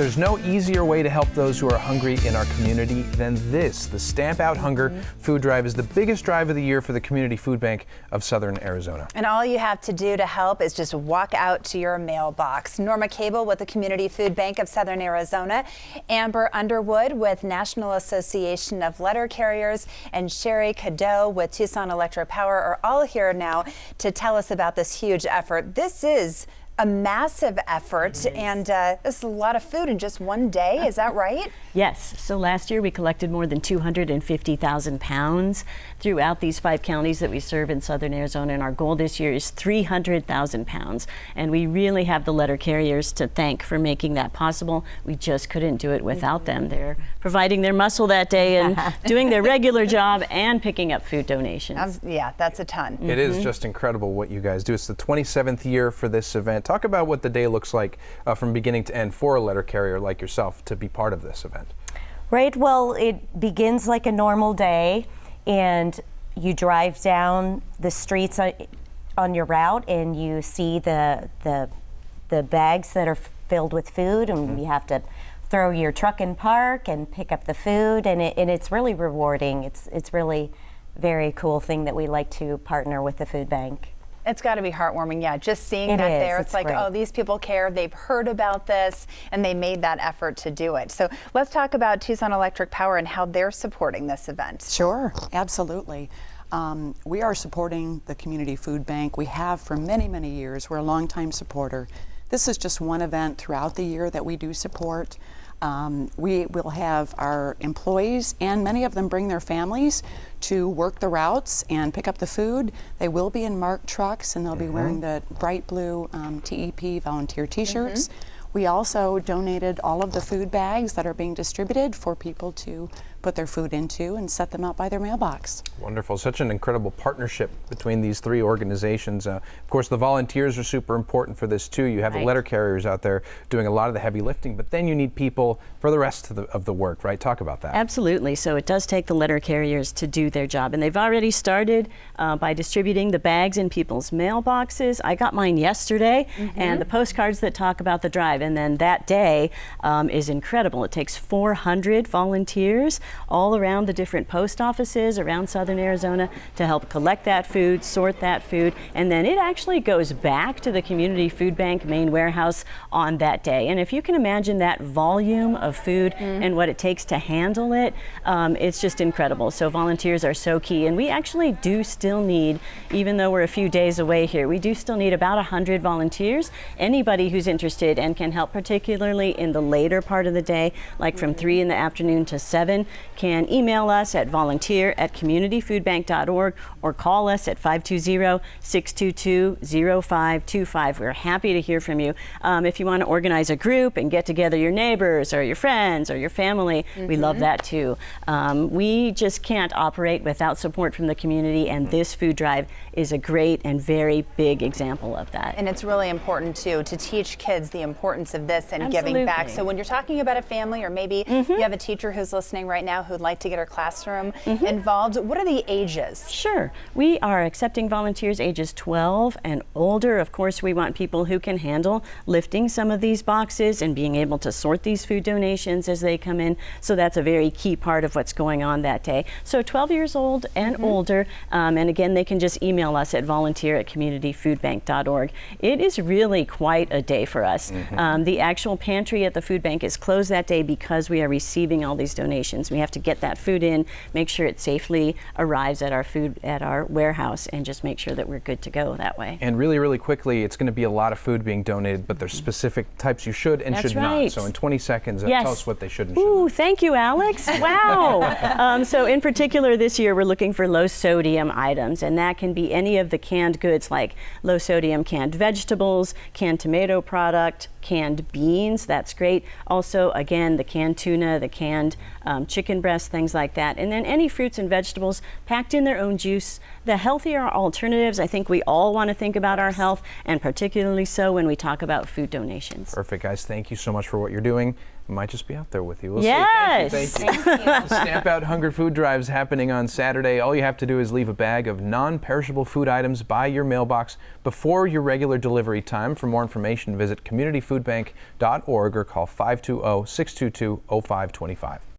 There's no easier way to help those who are hungry in our community than this. The Stamp Out Hunger Food Drive is the biggest drive of the year for the Community Food Bank of Southern Arizona. And all you have to do to help is just walk out to your mailbox. Norma Cable with the Community Food Bank of Southern Arizona, Amber Underwood with National Association of Letter Carriers, and Sherry Cadeau with Tucson Electric Power are all here now to tell us about this huge effort. This is a massive effort, and this is a lot of food in just one day. Is that right? Yes. So last year we collected more than 250,000 pounds throughout these 5 counties that we serve in Southern Arizona, and our goal this year is 300,000 pounds. And we really have the letter carriers to thank for making that possible. We just couldn't do it without them. They're providing their muscle that day and doing their regular job and picking up food donations. Yeah, that's a ton. It is just incredible what you guys do. It's the 27th year for this event. Talk about what the day looks like from beginning to end for a letter carrier like yourself to be part of this event. Right, well, it begins like a normal day, and you drive down the streets on your route and you see the bags that are filled with food, and you have to throw your truck in park and pick up the food, and it's really rewarding. It's really very cool thing that we like to partner with the food bank. It's got to be heartwarming, yeah, just seeing that there. It's like, great. Oh, these people care, they've heard about this, and they made that effort to do it. So let's talk about Tucson Electric Power and how they're supporting this event. Sure, absolutely. We are supporting the Community Food Bank. We have for many, many years. We're a longtime supporter. This is just one event throughout the year that we do support. We will have our employees, and many of them bring their families to work the routes and pick up the food. They will be in marked trucks, and they'll be wearing the bright blue TEP volunteer t-shirts. We also donated all of the food bags that are being distributed for people to put their food into and set them out by their mailbox. Wonderful. Such an incredible partnership between these 3 organizations. Of course, the volunteers are super important for this too. You have the letter carriers out there doing a lot of the heavy lifting, but then you need people for the rest of the work, right? Talk about that. Absolutely. So it does take the letter carriers to do their job, and they've already started by distributing the bags in people's mailboxes. I got mine yesterday, and the postcards that talk about the drive, and then that day is incredible. It takes 400 volunteers all around the different post offices around Southern Arizona to help collect that food, sort that food, and then it actually goes back to the Community Food Bank main warehouse on that day. And if you can imagine that volume of food and what it takes to handle it, it's just incredible. So volunteers are so key, and we actually do still need, even though we're a few days away here, we do still need about 100 volunteers. Anybody who's interested and can help, particularly in the later part of the day, like from 3 in the afternoon to 7, can email us at volunteer@communityfoodbank.org or call us at 520-622-0525. We're happy to hear from you. If you want to organize a group and get together your neighbors or your friends or your family, we love that too. We just can't operate without support from the community, and this food drive is a great and very big example of that. And it's really important too to teach kids the importance of this and giving back. So when you're talking about a family, or maybe you have a teacher who's listening right now who'd like to get her classroom involved, what are the ages? Sure. We are accepting volunteers ages 12 and older. Of course, we want people who can handle lifting some of these boxes and being able to sort these food donations as they come in. So that's a very key part of what's going on that day. So 12 years old and older, and again, they can just email us at volunteer@communityfoodbank.org. It is really quite a day for us. The actual pantry at the food bank is closed that day because we are receiving all these donations. We have to get that food in, make sure it safely arrives at our warehouse, and just make sure that we're good to go that way. And really, really quickly, it's going to be a lot of food being donated, but there's specific types you should and should not. So in 20 seconds, tell us what they should and should not. Thank you, Alex. Wow. So in particular this year, we're looking for low sodium items, and that can be any of the canned goods like low sodium canned vegetables, canned tomato product, canned beans. That's great. Also, again, the canned tuna, the canned chicken breast, things like that. And then any fruits and vegetables packed in their own juice. The healthier alternatives, I think we all want to think about our health, and particularly so when we talk about food donations. Perfect, guys. Thank you so much for what you're doing. Might just be out there with you. We'll yes. see. Thank you. The Stamp Out Hunger Food Drive is happening on Saturday. All you have to do is leave a bag of non-perishable food items by your mailbox before your regular delivery time. For more information, visit communityfoodbank.org. communityfoodbank.org or call 520-622-0525.